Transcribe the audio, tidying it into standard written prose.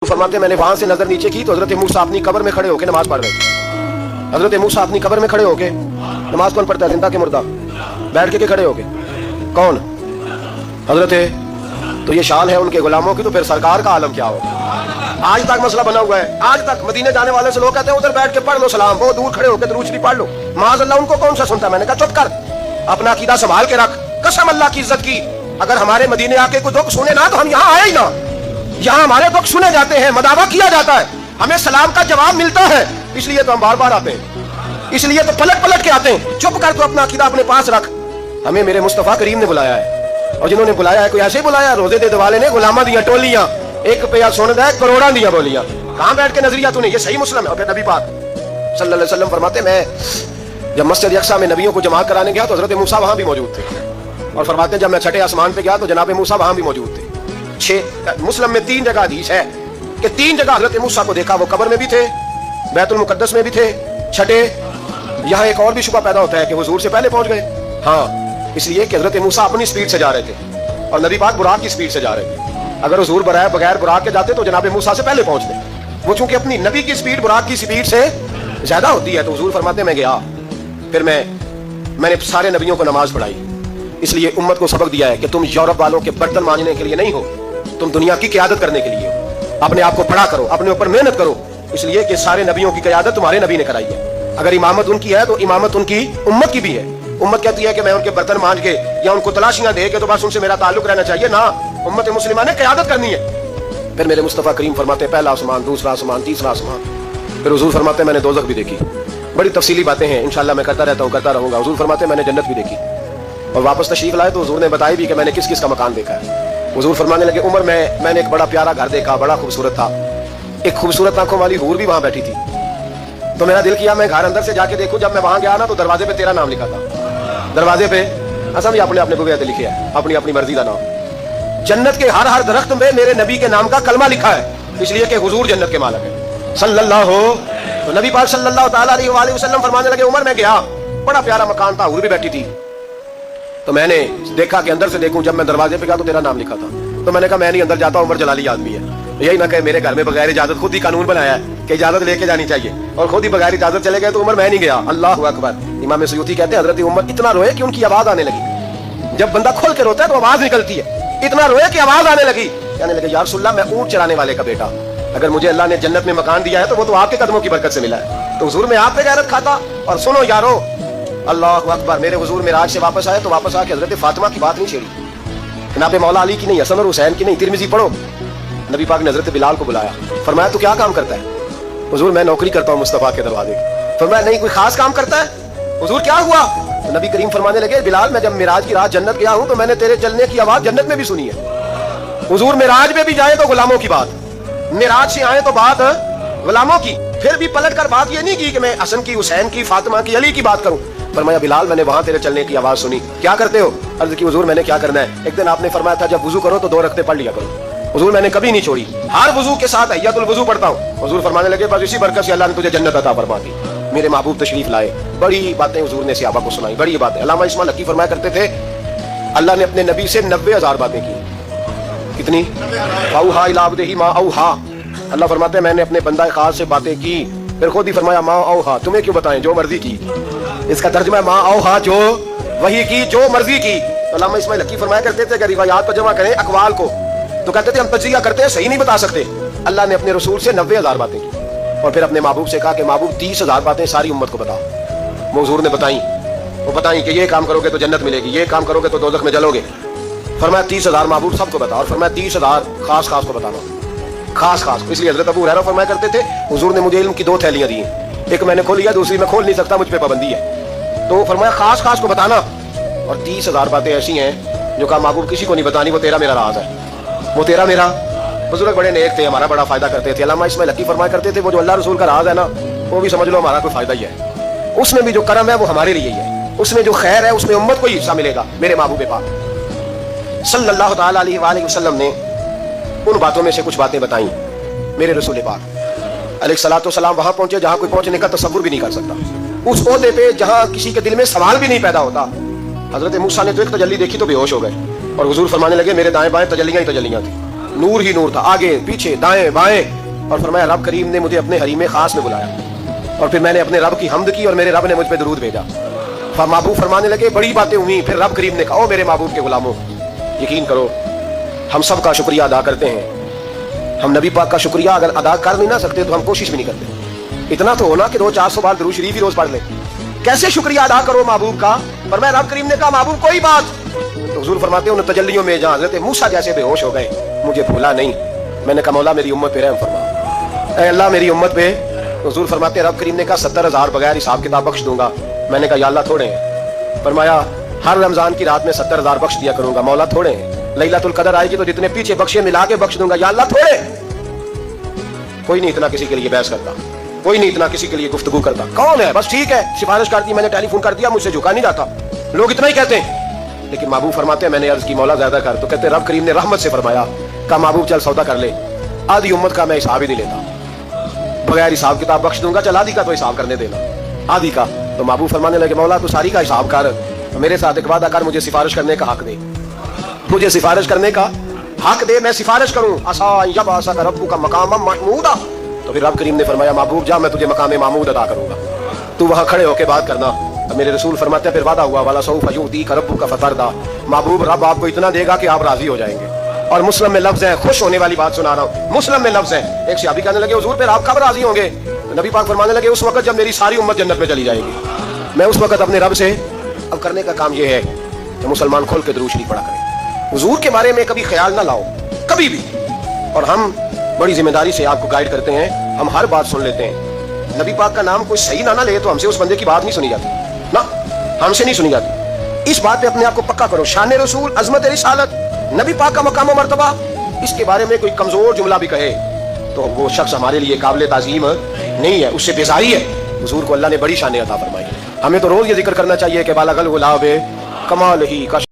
फरमाते हैं मैंने वहां से नजर नीचे की तो हजरत मूसा अपनी कब्र में खड़े होकर नमाज पढ़ रहे थे। हजरत मूसा अपनी कब्र में खड़े होके, नमाज कौन पढ़ता है, जिंदा के मुर्दा? बैठ के खड़े होके कौन? हजरत। तो ये शान है उनके गुलामों की, तो फिर सरकार का आलम क्या होगा? आज तक मसला बना हुआ है, आज तक मदीने जाने वाले से लोग कहते हैं उधर बैठ के पढ़ लो सलाम, वो दूर खड़े होकर दुरूद शरीफ पढ़ लो। माज़अल्लाह उनको कौन सा सुनता? मैंने कहा चुप कर, अपना अकीदा संभाल के रख, कसम अल्लाह की इज्जत की। अगर हमारे मदीने आके कोई दुख सुने ना तो हम यहाँ आए ही ना। यहाँ हमारे दुख सुने जाते हैं, मदावा किया जाता है, हमें सलाम का जवाब मिलता है, इसलिए तो हम बार बार आते हैं, इसलिए तो पलट पलट के आते हैं। चुप कर, तो अपना अकीदा अपने पास रख। हमें मेरे मुस्तफा करीम ने बुलाया है, और जिन्होंने बुलाया है कोई ऐसे ही बुलाया, रोजे दे वाले ने गुलामा दिया टोलियां, एक रुपया सुन दे करोड़ा दिया बोलियां। कहां बैठ के नजरिया तूने? ये सही मुस्लिम है। और फिर नबी पाक सल्लल्लाहु अलैहि वसल्लम फरमाते, मैं जब मस्जिद अक्सा में नबियों को जमा कराने गया तो हजरत मूसा वहां भी मौजूद थे, और फरमाते जब मैं छठे आसमान पे गया तो जनाब मूसा वहां भी मौजूद थे। मुस्लिम में 3 जगह हदीस है कि 3 जगह हजरत मूसा को देखा, वो कब्र में भी थे, बैतुल मुकद्दस में भी थे, छठे यहाँ एक और भी शुबा पैदा होता है कि हुजूर से पहले पहुंच गए। हाँ, इसलिए कि हजरत मूसा अपनी स्पीड से जा रहे थे और नबी पाक बुराक की स्पीड से जा रहे थे। अगर हुजूर बगैर बुराक के जाते तो जनाब मूसा से पहले पहुंचते। वो चूंकि अपनी नबी की स्पीड बुराक की स्पीड से ज्यादा होती है, तो हुजूर फरमाते मैं गया, फिर मैंने सारे नबियों को नमाज पढ़ाई। इसलिए उम्मत को सबक दिया है कि तुम यूरोप वालों के बर्तन मांजने के लिए नहीं हो, तुम दुनिया की क़यादत करने के लिए हो। अपने आप को पढ़ा करो, अपने ऊपर मेहनत करो, इसलिए कि सारे नबियों की क़यादत तुम्हारे नबी ने कराई है। अगर इमामत उनकी है तो इमामत उनकी उम्मत की भी है। उम्मत कहती है कि मैं उनके बर्तन मांज के या उनको तलाशियां दे के तो बस उनसे मेरा ताल्लुक रहना चाहिए ना, उम्मत मुस्लिमा ने क़यादत करनी है। फिर मेरे मुस्तफा करीम फरमाते पहला आसमान, दूसरा आसमान, तीसरा आसमान। फिर हुजूर फरमाते मैंने दोज़ख भी देखी। बड़ी तफसीली बातें हैं, इंशाअल्लाह मैं करता रहता हूँ, करता रहूंगा। हुजूर फरमाते मैंने जन्नत भी देखी, और वापस तशरीफ लाए तो हुजूर ने बताई भी कि मैंने किस किस का मकान देखा है। हुजूर फरमाने लगे उमर मैंने एक बड़ा प्यारा घर देखा, बड़ा खूबसूरत था, एक खूबसूरत आंखों वाली हूर भी वहां बैठी थी। तो मेरा दिल किया मैं घर अंदर से जाके देखूं। जब मैं वहां गया ना तो दरवाजे पे तेरा नाम लिखा था, दरवाजे पे असम भी अपने अपने बुगैते लिखे है, अपनी अपनी मर्जी का नाम। जन्नत के हर दरख्त में मेरे नबी के नाम का कलमा लिखा है, इसलिए कि हुजूर जन्नत के मालिक है सल्लल्लाहु। तो नबी पाक सल्लल्लाहु ताला अलैहि वसल्लम फरमाने लगे उमर मैं गया, बड़ा प्यारा मकान था, हूर भी बैठी थी। तो मैंने देखा कि अंदर से देखूं, जब मैं दरवाजे पे गया तो तेरा नाम लिखा था। तो मैंने कहा मैं नहीं अंदर जाता, उमर जलाली आदमी है, यही ना कहे मेरे घर में बगैर इजाजत, खुद ही कानून बनाया है कि इजाजत लेके जानी चाहिए, और खुद ही बगैर इजाजत चले गए। तो उमर मैं नहीं गया। अल्लाहु अकबर। इमाम सयूती कहते हैं हजरत उमर इतना रोए कि उनकी आवाज आने लगी। जब बंदा खोल के रोता है तो आवाज निकलती है, इतना रोए कि आवाज आने लगी। कहने लगे या रसूलल्लाह मैं ऊंट चराने वाले का बेटा, अगर मुझे अल्लाह ने जन्नत में मकान दिया है तो वो तो आपके कदमों की बरकत से मिला है। तो हुजूर में आप पे गैरत खाता। और सुनो यारो, अल्लाहु अकबर, मेरे हुजूर मिराज से वापस आए तो वापस आके हजरत फातिमा की बात नहीं छेड़ी, जनाब मौला अली की नहीं, हसन और हुसैन की नहीं, तिरमिजी पढ़ो। नबी पाक ने हजरत बिलाल को बुलाया, फरमाया तू क्या काम करता है? हुजूर मैं नौकरी करता हूँ मुस्तफा के दरवाजे की। फरमाया नहीं कोई खास काम करता है? हुजूर क्या हुआ? तो नबी करीम फरमाने लगे बिलाल मैं जब मिराज की रात जन्नत गया हूँ तो मैंने तेरे चलने की आवाज जन्नत में भी सुनी है। हुजूर मिराज में भी जाए तो गुलामों की बात, मिराज से आए तो बात गुलामों की। फिर भी पलट कर बात ये नहीं की कि मैं हसन की, हुसैन की, फातिमा की, अली की बात करूं। फरमाया बिलाल मैंने वहां तेरे चलने की आवाज सुनी, क्या करते हो? अर्ज की हुजूर मैंने क्या करना है, एक दिन आपने फरमाया था जब वुजू करो तो 2 रकते पढ़ लिया करो। हुजूर मैंने कभी नहीं छोड़ी, हर वुजू के साथ तहियतुल वुजू पढ़ता हूँ। हुजूर फरमाने लगे बस इसी बरकत से अल्लाह ने तुझे जन्नत अता फरमा दी। मेरे महबूब तशरीफ लाए, बड़ी बातें हुजूर ने सहाबा को सुनाई, बड़ी बातें। अल्लामा इस्माइल हकी फरमाया करते थे अल्लाह ने अपने नबी से 90,000 बातें की। कितनी? औहा इला अब्दिही मा औहा। अल्लाह फरमाते हैं मैंने अपने बंदा खास से बातें की, फिर खुद ही फरमाया मा औहा, तुम्हें क्यों बताएं, जो मर्जी की। इसका तर्जुमा है मा औहा, जो वही की, जो मर्जी की। तो अल्लामा इस्माइल हकी फरमाया करते थे कि रिवायात को जमा करें अकवाल को, तो कहते थे हम तज्जिया करते हैं, सही नहीं बता सकते। अल्लाह ने अपने रसूल से 90,000 बातें की, और फिर अपने महबूब से कहा कि महबूब 30,000 बातें सारी उम्मत को बताओ। वो हुजूर ने बताई, वो बताई कि ये काम करोगे तो जन्नत मिलेगी, ये काम करोगे तो दोज़ख में जलोगे। फरमाया 30,000 महबूब सबको बताओ, और फरमाया 30,000 खास खास को बताना, खास खास को। इसलिए हजरत अबू हुरैरा फरमाया करते थे हुजूर ने मुझे इल्म की 2 थैलियां दी, एक मैंने खोली है, दूसरी मैं खोल नहीं सकता, मुझ पे पाबंदी है। तो फरमाया खास खास को बताना। और 30,000 बातें ऐसी हैं जो कहा महबूब किसी को नहीं बतानी, वो तेरा मेरा राज है, वो तेरा मेरा। बुजुर्ग बड़े नेक थे, हमारा बड़ा फायदा करते थे। अल्लामा इस्माइल हकी फरमाया करते थे वो जो अल्लाह रसूल का राज है ना, वो भी समझ लो हमारा कोई फायदा ही है, उसमें भी जो करम है वो हमारे लिए ही है, उसमें जो खैर है उसमें उम्मत को ही हिस्सा मिलेगा। मेरे महबूब पाक सल्लल्लाहु ताला अलैहि वसल्लम ने उन बातों में से कुछ बातें बताई। मेरे रसूल पाक अलैहिस्सलातु वस्सलाम वहां पहुंचे जहां कोई पहुंचने का तसव्वुर भी नहीं कर सकता, उस ओहदे पे जहां किसी के दिल में सवाल भी नहीं पैदा होता। हजरत मूसा ने तो एक तजल्ली देखी तो बेहोश हो गए, और हुजूर फरमाने लगे मेरे दाएं बाएं तजल्लियां ही तजल्लियां थी, नूर ही नूर था, आगे पीछे दाएं बाएं और फरमाया रब करीम ने मुझे अपने हरीम खास में बुलाया और फिर मैंने अपने रब की हमद की और मेरे रब ने मुझ पे दरूद भेजा। महबूब फरमाने लगे बड़ी बातें हुई। फिर रब करीम ने कहा, ओ मेरे महबूब के गुलामों, यकीन करो हम सब का शुक्रिया अदा करते हैं। हम नबी पाक का शुक्रिया अगर अदा कर नहीं ना सकते तो हम कोशिश भी नहीं करते। इतना तो होना कि 200-400 बार दुरूद शरीफ ही रोज पढ़ ले। कैसे शुक्रिया अदा करो महबूब का? पर मैं रब करीम ने कहा महबूब कोई बात। तो हुजूर फरमाते उन तजल्लियों में जहां हज़रत मूसा जैसे बेहोश हो गए, मुझे भूला नहीं। मैंने कहा मौला मेरी उम्मत पे रहम फरमा, ऐ अल्लाह मेरी उम्मत पे। हुजूर फरमाते रब करीम ने कहा 70,000 बगैर हिसाब किताब बख्श दूंगा। मैंने कहा या अल्लाह थोड़े हैं। फरमाया हर रमजान की रात में 70,000 बख्श दिया करूंगा। मौला थोड़े हैं। लैलतुल कदर आएगी तो जितने पीछे बख्शे मिला के बख्श दूंगा। या अल्लाह थोड़े। कोई नहीं इतना किसी के लिए बहस करता, कोई नहीं इतना किसी के लिए गुफ्तगू करता। कौन है? बस ठीक है सिफारिश कर दी, मैंने टेलीफोन कर दिया, मुझसे झुका नहीं जाता। लोग इतना ही कहते हैं। लेकिन महबूब फरमाते हैं मैंने अर्ज की मौला ज्यादा कर, तो कहते रब करीम ने रहमत से फरमाया कहा महबूब चल सौदा कर ले, आधी उम्मत का मैं हिसाब ही नहीं लेता, बगैर हिसाब किताब बख्श दूंगा। चल आधी का तो हिसाब करने देना, आधी का। तो महबूब फरमाने लगे मौला तू सारी का हिसाब कर, मेरे साथ एक वादा कर, मुझे सिफारिश करने का हक दे, मुझे सिफारिश करने का हक दे, मैं सिफारिश करूं। असा का रब्बू का मकाम महमूदा। तो फिर रब करीम ने फरमाया महबूब जा मैं तुझे मकाम महमूद अदा करूंगा, तू वहां खड़े होके बात करना। मेरे रसूल फरमाते हैं फिर वादा हुआ वाला सऊफ युती का रब्बू का फतरदा। महबूब रब आपको इतना देगा कि आप राजी हो जाएंगे। और मुस्लिम में लफ्ज है, खुश होने वाली बात सुना रहा हूं, मुस्लिम में लफ्ज है। एक सहाबी कहने लगे हुजूर फिर आप कब राजी होंगे? तो नबी पाक फरमाने लगे उस वक्त जब मेरी सारी उम्मत जन्नत में चली जाएगी। मैं उस वक्त अपने रब से अब करने का काम यह है कि मुसलमान खोल के दुरूद शरीफ पढ़ा करें। हुजूर के बारे में कभी ख्याल ना लाओ कभी भी। और हम बड़ी जिम्मेदारी से आपको गाइड करते हैं, हम हर बात सुन लेते हैं। नबी पाक का नाम कोई सही ना ले तो हमसे उस बंदे की बात नहीं सुनी जाती ना, हमसे नहीं सुनी जाती। इस बात पे अपने आप को पक्का करो। शान रसूल, अजमत रिसालत, नबी पाक का मकाम मर्तबा, इसके बारे में कोई कमजोर जुमला भी कहे तो वो शख्स हमारे लिए काबिल ताज़ीम नहीं है, उससे बेजारी है। हुजूर को अल्लाह ने बड़ी शान अता फरमाई। हमें तो रोज ये जिक्र करना चाहिए कि बाला गल गुलाब कमाल ही का